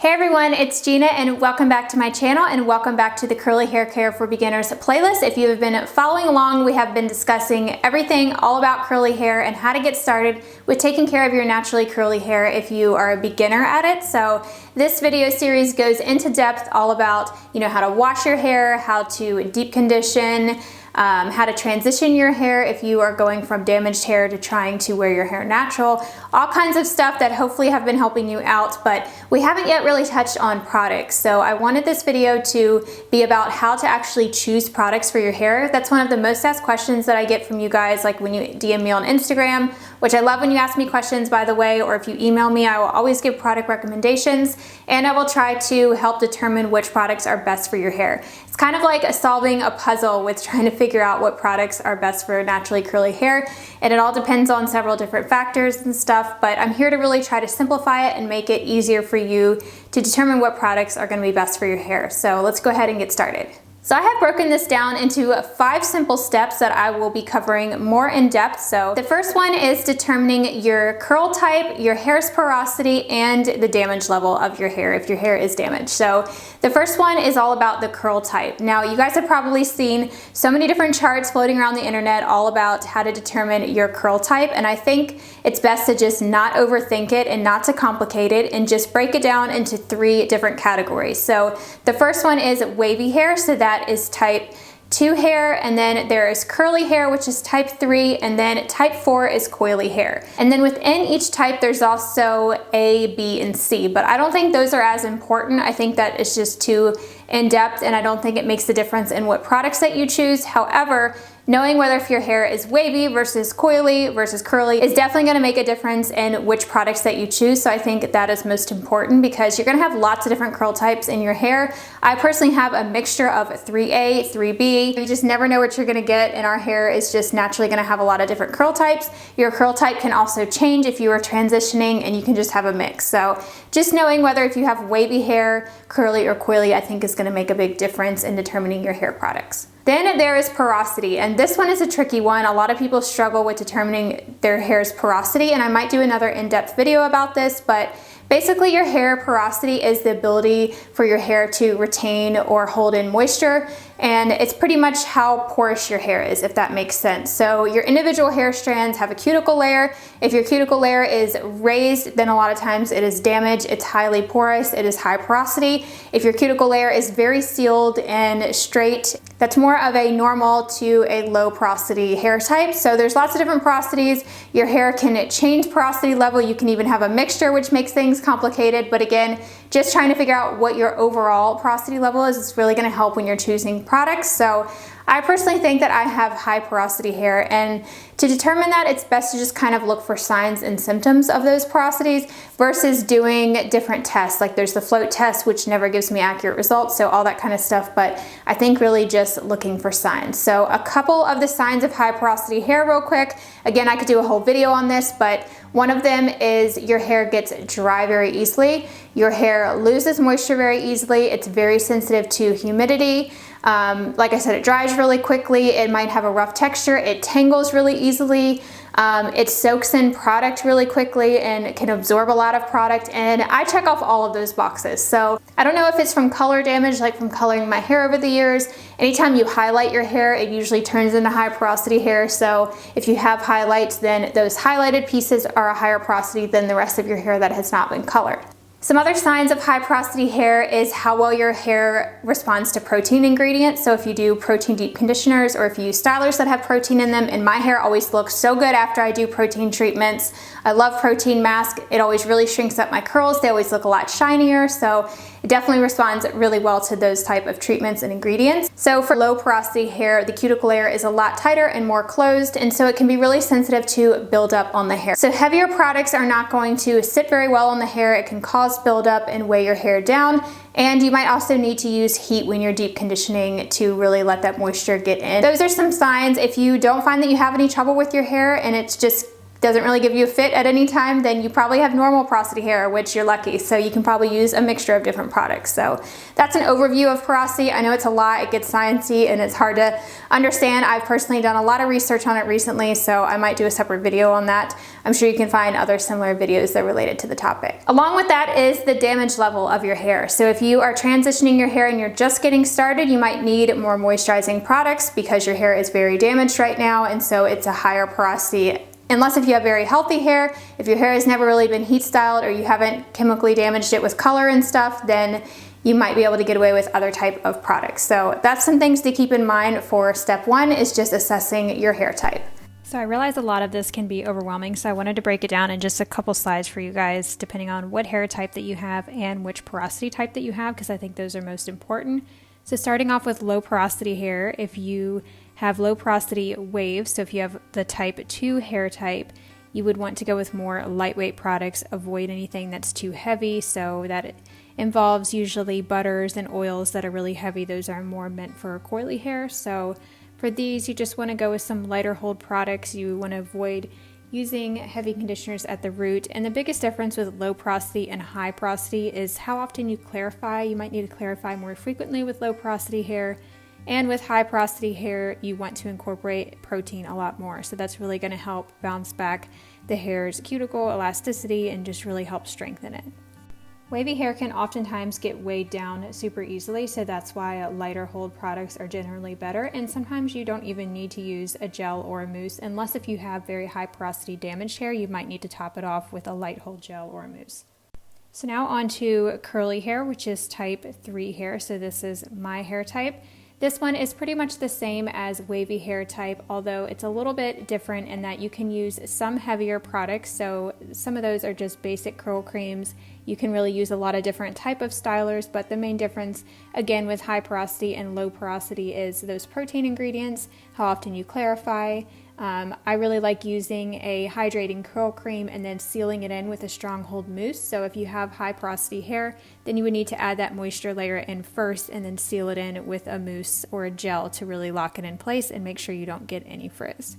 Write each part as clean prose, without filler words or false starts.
Hey everyone, it's Gina and welcome back to my channel and welcome back to the Curly Hair Care for Beginners playlist. If you have been following along, we have been discussing everything all about curly hair and how to get started with taking care of your naturally curly hair if you are a beginner at it. So this video series goes into depth all about, how to wash your hair, how to deep condition, how to transition your hair if you are going from damaged hair to trying to wear your hair natural, all kinds of stuff that hopefully have been helping you out, but we haven't yet really touched on products. So I wanted this video to be about how to actually choose products for your hair. That's one of the most asked questions that I get from you guys, like when you DM me on Instagram, which I love when you ask me questions, by the way, or if you email me, I will always give product recommendations and I will try to help determine which products are best for your hair. It's kind of like solving a puzzle with trying to figure out what products are best for naturally curly hair, and it all depends on several different factors and stuff, but I'm here to really try to simplify it and make it easier for you to determine what products are going to be best for your hair. So let's go ahead and get started. So I have broken this down into 5 simple steps that I will be covering more in depth. So the first one is determining your curl type, your hair's porosity, and the damage level of your hair if your hair is damaged. So the first one is all about the curl type. Now you guys have probably seen so many different charts floating around the internet all about how to determine your curl type, and I think it's best to just not overthink it and not to complicate it and just break it down into 3 different categories. So the first one is wavy hair, so that is type 2 hair, and then there is curly hair, which is type 3, and then type 4 is coily hair. And then within each type there's also A, B, and C, but I don't think those are as important. I think that it's just too in-depth and I don't think it makes a difference in what products that you choose. However, knowing whether if your hair is wavy versus coily versus curly is definitely going to make a difference in which products that you choose. So I think that is most important because you're going to have lots of different curl types in your hair. I personally have a mixture of 3A, 3B. You just never know what you're going to get, and our hair is just naturally going to have a lot of different curl types. Your curl type can also change if you are transitioning, and you can just have a mix. So just knowing whether if you have wavy hair, curly, or coily, I think is going to make a big difference in determining your hair products. Then there is porosity, and this one is a tricky one. A lot of people struggle with determining their hair's porosity, and I might do another in-depth video about this, but basically your hair porosity is the ability for your hair to retain or hold in moisture, and it's pretty much how porous your hair is, if that makes sense. So your individual hair strands have a cuticle layer. If your cuticle layer is raised, then a lot of times it is damaged, it's highly porous, it is high porosity. If your cuticle layer is very sealed and straight, that's more of a normal to a low porosity hair type. So there's lots of different porosities. Your hair can change porosity level. You can even have a mixture, which makes things complicated. But again, just trying to figure out what your overall porosity level is really going to help when you're choosing products. So I personally think that I have high porosity hair, and to determine that, it's best to just kind of look for signs and symptoms of those porosities versus doing different tests. Like there's the float test, which never gives me accurate results, so all that kind of stuff, but I think really just looking for signs. So a couple of the signs of high porosity hair real quick. Again, I could do a whole video on this, but one of them is your hair gets dry very easily. Your hair loses moisture very easily. It's very sensitive to humidity. Like I said, it dries really quickly. It might have a rough texture. It tangles really easily. It soaks in product really quickly and can absorb a lot of product, and I check off all of those boxes. So I don't know if it's from color damage, like from coloring my hair over the years. Anytime you highlight your hair, it usually turns into high porosity hair. So if you have highlights, then those highlighted pieces are a higher porosity than the rest of your hair that has not been colored. Some other signs of high porosity hair is how well your hair responds to protein ingredients. So if you do protein deep conditioners or if you use stylers that have protein in them, and my hair always looks so good after I do protein treatments. I love protein mask. It always really shrinks up my curls. They always look a lot shinier. So it definitely responds really well to those type of treatments and ingredients. So for low porosity hair, the cuticle layer is a lot tighter and more closed, and so it can be really sensitive to buildup on the hair. So heavier products are not going to sit very well on the hair. It can cause buildup and weigh your hair down. And you might also need to use heat when you're deep conditioning to really let that moisture get in. Those are some signs. If you don't find that you have any trouble with your hair and it's just doesn't really give you a fit at any time, then you probably have normal porosity hair, which you're lucky. So you can probably use a mixture of different products. So that's an overview of porosity. I know it's a lot, it gets sciencey and it's hard to understand. I've personally done a lot of research on it recently, so I might do a separate video on that. I'm sure you can find other similar videos that are related to the topic. Along with that is the damage level of your hair. So if you are transitioning your hair and you're just getting started, you might need more moisturizing products because your hair is very damaged right now, and so it's a higher porosity. Unless if you have very healthy hair, if your hair has never really been heat styled or you haven't chemically damaged it with color and stuff, then you might be able to get away with other type of products. So that's some things to keep in mind for step one, is just assessing your hair type. So I realize a lot of this can be overwhelming, so I wanted to break it down in just a couple slides for you guys, depending on what hair type that you have and which porosity type that you have, because I think those are most important. So starting off with low porosity hair, if you have low porosity waves, so if you have the type 2 hair type, you would want to go with more lightweight products. Avoid anything that's too heavy, so that it involves usually butters and oils that are really heavy. Those are more meant for coily hair. So for these, you just want to go with some lighter hold products. You want to avoid using heavy conditioners at the root. And the biggest difference with low porosity and high porosity is how often you clarify. You might need to clarify more frequently with low porosity hair. And with high porosity hair, you want to incorporate protein a lot more. So that's really going to help bounce back the hair's cuticle elasticity and just really help strengthen it. Wavy hair can oftentimes get weighed down super easily, so that's why lighter hold products are generally better. And sometimes you don't even need to use a gel or a mousse, unless if you have very high porosity damaged hair, you might need to top it off with a light hold gel or a mousse. So now on to curly hair, which is type 3 hair. So this is my hair type. This one is pretty much the same as wavy hair type, although it's a little bit different in that you can use some heavier products. So some of those are just basic curl creams. You can really use a lot of different type of stylers, but the main difference, again, with high porosity and low porosity is those protein ingredients, how often you clarify. I really like using a hydrating curl cream and then sealing it in with a strong hold mousse. So if you have high porosity hair, then you would need to add that moisture layer in first and then seal it in with a mousse or a gel to really lock it in place and make sure you don't get any frizz.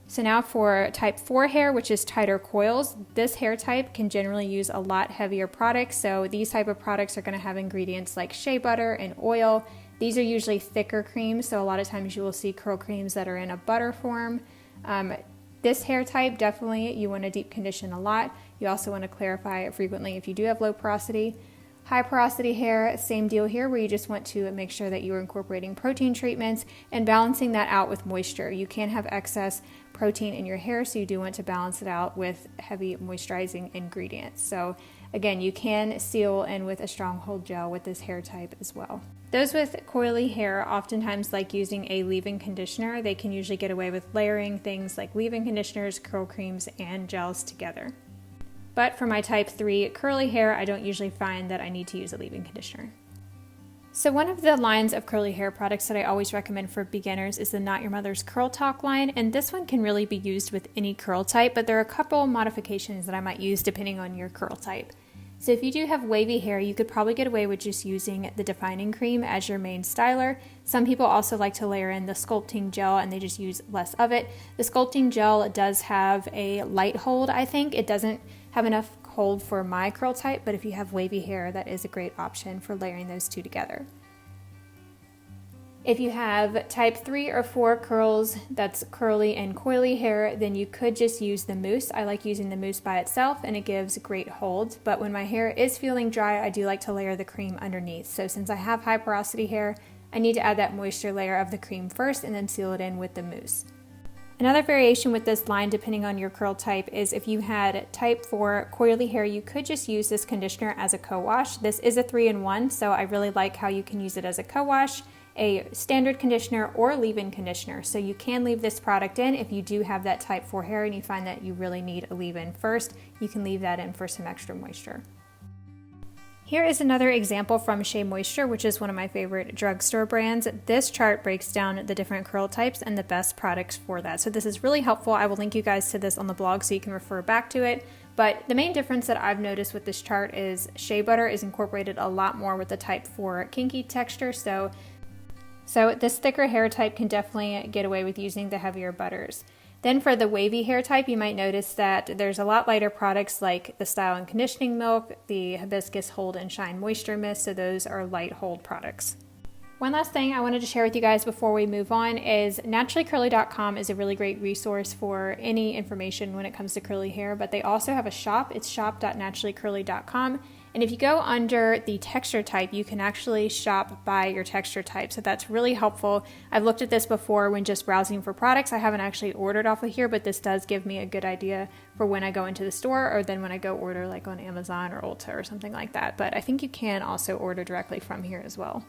So now for type 4 hair, which is tighter coils, this hair type can generally use a lot heavier products. So these type of products are going to have ingredients like shea butter and oil. These are usually thicker creams, so a lot of times you will see curl creams that are in a butter form. This hair type, definitely you want to deep condition a lot. You also want to clarify it frequently if you do have low porosity. High porosity hair, same deal here, where you just want to make sure that you are incorporating protein treatments and balancing that out with moisture. You can have excess protein in your hair, so you do want to balance it out with heavy moisturizing ingredients. So again, you can seal in with a strong hold gel with this hair type as well. Those with coily hair oftentimes like using a leave-in conditioner. They can usually get away with layering things like leave-in conditioners, curl creams, and gels together. But for my type 3 curly hair, I don't usually find that I need to use a leave-in conditioner. So one of the lines of curly hair products that I always recommend for beginners is the Not Your Mother's Curl Talk line, and this one can really be used with any curl type, but there are a couple modifications that I might use depending on your curl type. So if you do have wavy hair, you could probably get away with just using the defining cream as your main styler. Some people also like to layer in the sculpting gel and they just use less of it. The sculpting gel does have a light hold, I think. It doesn't have enough hold for my curl type, but if you have wavy hair, that is a great option for layering those two together. If you have type 3 or 4 curls, that's curly and coily hair, then you could just use the mousse. I like using the mousse by itself and it gives great hold, but when my hair is feeling dry, I do like to layer the cream underneath. So since I have high porosity hair, I need to add that moisture layer of the cream first and then seal it in with the mousse. Another variation with this line, depending on your curl type, is if you had type 4 coily hair, you could just use this conditioner as a co-wash. This is a 3-in-1, so I really like how you can use it as a co-wash, a standard conditioner, or leave-in conditioner. So you can leave this product in if you do have that type 4 hair and you find that you really need a leave-in first. You can leave that in for some extra moisture. Here is another example from Shea Moisture, which is one of my favorite drugstore brands. This chart breaks down the different curl types and the best products for that. So this is really helpful. I will link you guys to this on the blog so you can refer back to it. But the main difference that I've noticed with this chart is shea butter is incorporated a lot more with the type 4 kinky texture. So this thicker hair type can definitely get away with using the heavier butters. Then for the wavy hair type, you might notice that there's a lot lighter products like the Style and Conditioning Milk, the Hibiscus Hold and Shine Moisture Mist, so those are light hold products. One last thing I wanted to share with you guys before we move on is naturallycurly.com is a really great resource for any information when it comes to curly hair, but they also have a shop. It's shop.naturallycurly.com. And if you go under the texture type, you can actually shop by your texture type. So that's really helpful. I've looked at this before when just browsing for products. I haven't actually ordered off of here, but this does give me a good idea for when I go into the store or then when I go order like on Amazon or Ulta or something like that. But I think you can also order directly from here as well.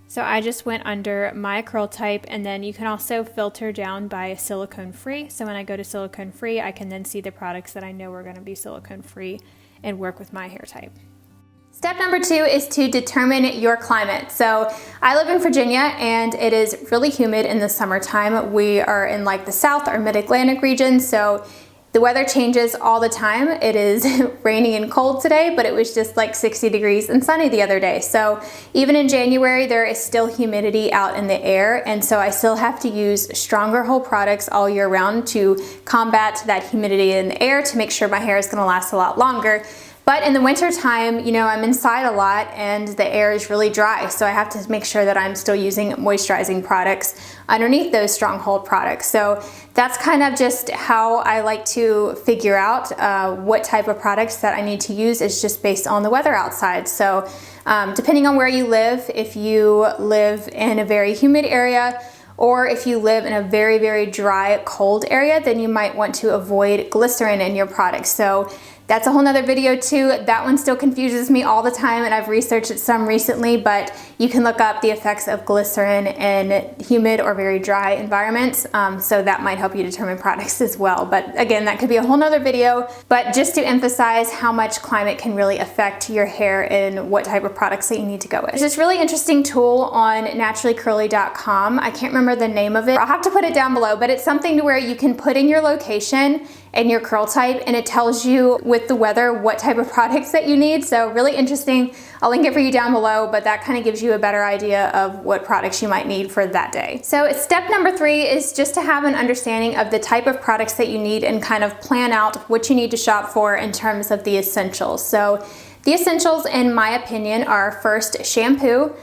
So I just went under my curl type, and then you can also filter down by silicone free. So when I go to silicone free, I can then see the products that I know are going to be silicone free and work with my hair type. Step number 2 is to determine your climate. So I live in Virginia and it is really humid in the summertime. We are in like the South or Mid-Atlantic region, so the weather changes all the time. It is rainy and cold today, but it was just like 60 degrees and sunny the other day. So even in January, there is still humidity out in the air. And so I still have to use stronger hold products all year round to combat that humidity in the air to make sure my hair is gonna last a lot longer. But in the winter time, you know, I'm inside a lot and the air is really dry. So I have to make sure that I'm still using moisturizing products underneath those strong hold products. So that's kind of just how I like to figure out what type of products that I need to use. Is just based on the weather outside. So depending on where you live, if you live in a very humid area, or if you live in a very, very dry, cold area, then you might want to avoid glycerin in your products. So that's a whole nother video too. That one still confuses me all the time, and I've researched it some recently, but you can look up the effects of glycerin in humid or very dry environments. So that might help you determine products as well. But again, that could be a whole nother video, but just to emphasize how much climate can really affect your hair and what type of products that you need to go with. There's this really interesting tool on naturallycurly.com. I can't remember the name of it. I'll have to put it down below, but it's something to where you can put in your location and your curl type, and it tells you with the weather what type of products that you need. So really interesting. I'll link it for you down below, but that kind of gives you a better idea of what products you might need for that day. So step number 3 is just to have an understanding of the type of products that you need and kind of plan out what you need to shop for in terms of the essentials. So the essentials, in my opinion, are first shampoo,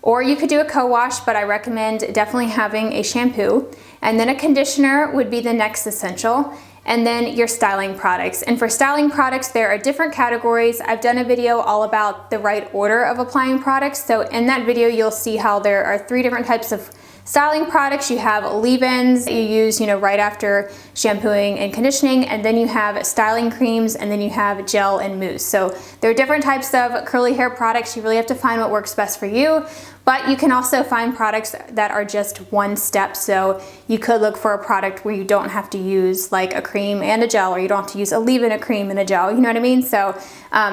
or you could do a co-wash, but I recommend definitely having a shampoo. And then a conditioner would be the next essential. And then your styling products. And for styling products, there are different categories. I've done a video all about the right order of applying products. So in that video, you'll see how there are 3 different types of styling products. You have leave-ins you use, you know, right after shampooing and conditioning, and then you have styling creams, and then you have gel and mousse. So there are different types of curly hair products. You really have to find what works best for you. But you can also find products that are just one step. So you could look for a product where you don't have to use like a cream and a gel, or you don't have to use a leave-in, a cream, and a gel, you know what I mean? So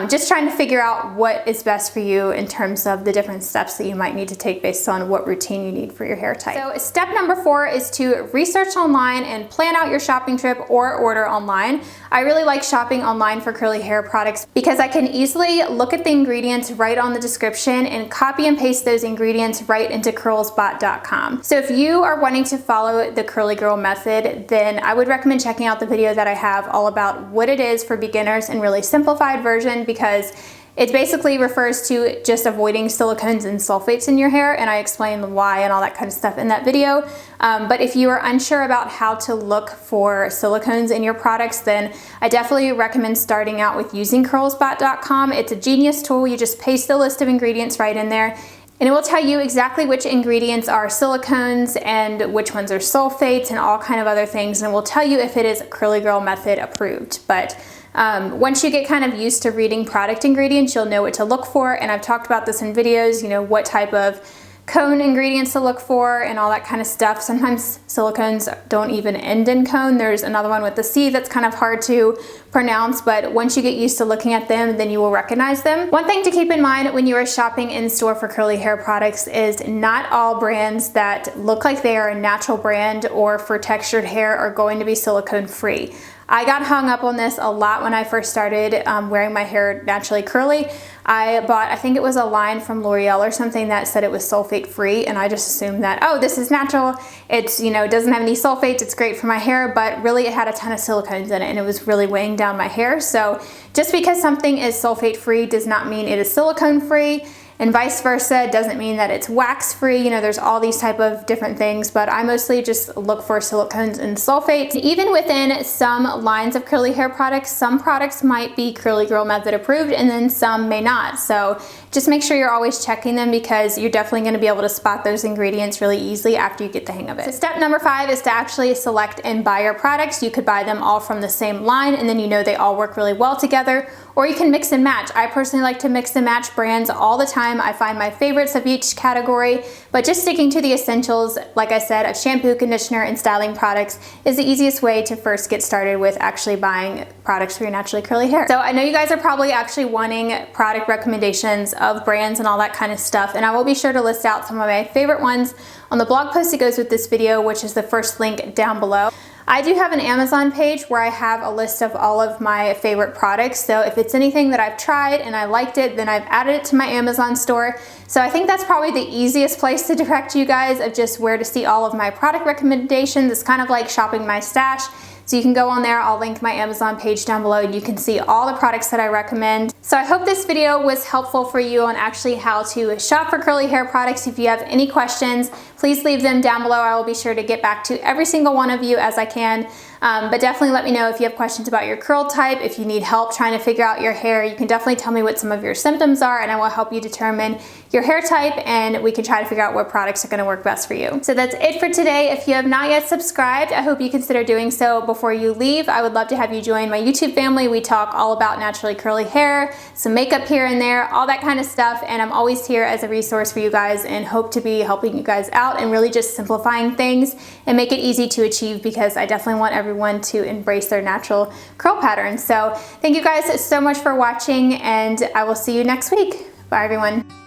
just trying to figure out what is best for you in terms of the different steps that you might need to take based on what routine you need for your hair type. So step number 4 is to research online and plan out your shopping trip or order online. I really like shopping online for curly hair products because I can easily look at the ingredients right on the description and copy and paste those ingredients right into curlsbot.com. So if you are wanting to follow the curly girl method, then I would recommend checking out the video that I have all about what it is for beginners in really simplified version, because it basically refers to just avoiding silicones and sulfates in your hair, and I explain why and all that kind of stuff in that video. But if you are unsure about how to look for silicones in your products, then I definitely recommend starting out with using curlsbot.com. It's a genius tool. You just paste the list of ingredients right in there, and it will tell you exactly which ingredients are silicones and which ones are sulfates and all kind of other things, and it will tell you if it is Curly Girl Method approved. But once you get kind of used to reading product ingredients, you'll know what to look for, and I've talked about this in videos, you know, what type of cone ingredients to look for and all that kind of stuff. Sometimes silicones don't even end in cone. There's another one with the C that's kind of hard to pronounce, but once you get used to looking at them, then you will recognize them. One thing to keep in mind when you are shopping in store for curly hair products is not all brands that look like they are a natural brand or for textured hair are going to be silicone free. I got hung up on this a lot when I first started wearing my hair naturally curly. I bought, I think it was a line from L'Oreal or something that said it was sulfate free, and I just assumed that, oh, this is natural. It's, you know, it doesn't have any sulfates, it's great for my hair, but really it had a ton of silicones in it and it was really weighing down my hair. So just because something is sulfate free does not mean it is silicone free. And vice versa, it doesn't mean that it's wax free. You know, there's all these type of different things, but I mostly just look for silicones and sulfates. Even within some lines of curly hair products, some products might be Curly Girl method approved and then some may not. So just make sure you're always checking them, because you're definitely going to be able to spot those ingredients really easily after you get the hang of it. So step number 5 is to actually select and buy your products. You could buy them all from the same line and then you know they all work really well together, or you can mix and match. I personally like to mix and match brands all the time. I find my favorites of each category, but just sticking to the essentials, like I said, of shampoo, conditioner, and styling products is the easiest way to first get started with actually buying products for your naturally curly hair. So I know you guys are probably actually wanting product recommendations of brands and all that kind of stuff, and I will be sure to list out some of my favorite ones on the blog post that goes with this video, which is the first link down below. I do have an Amazon page where I have a list of all of my favorite products. So if it's anything that I've tried and I liked it, then I've added it to my Amazon store. So I think that's probably the easiest place to direct you guys of just where to see all of my product recommendations. It's kind of like shopping my stash. So you can go on there, I'll link my Amazon page down below and you can see all the products that I recommend. So I hope this video was helpful for you on actually how to shop for curly hair products. If you have any questions, please leave them down below. I will be sure to get back to every single one of you as I can. But definitely let me know if you have questions about your curl type. If you need help trying to figure out your hair, you can definitely tell me what some of your symptoms are and I will help you determine your hair type and we can try to figure out what products are going to work best for you. So that's it for today. If you have not yet subscribed, I hope you consider doing so before you leave. I would love to have you join my YouTube family. We talk all about naturally curly hair, some makeup here and there, all that kind of stuff, and I'm always here as a resource for you guys and hope to be helping you guys out and really just simplifying things and make it easy to achieve, because I definitely want everyone to embrace their natural curl patterns. So thank you guys so much for watching and I will see you next week. Bye everyone.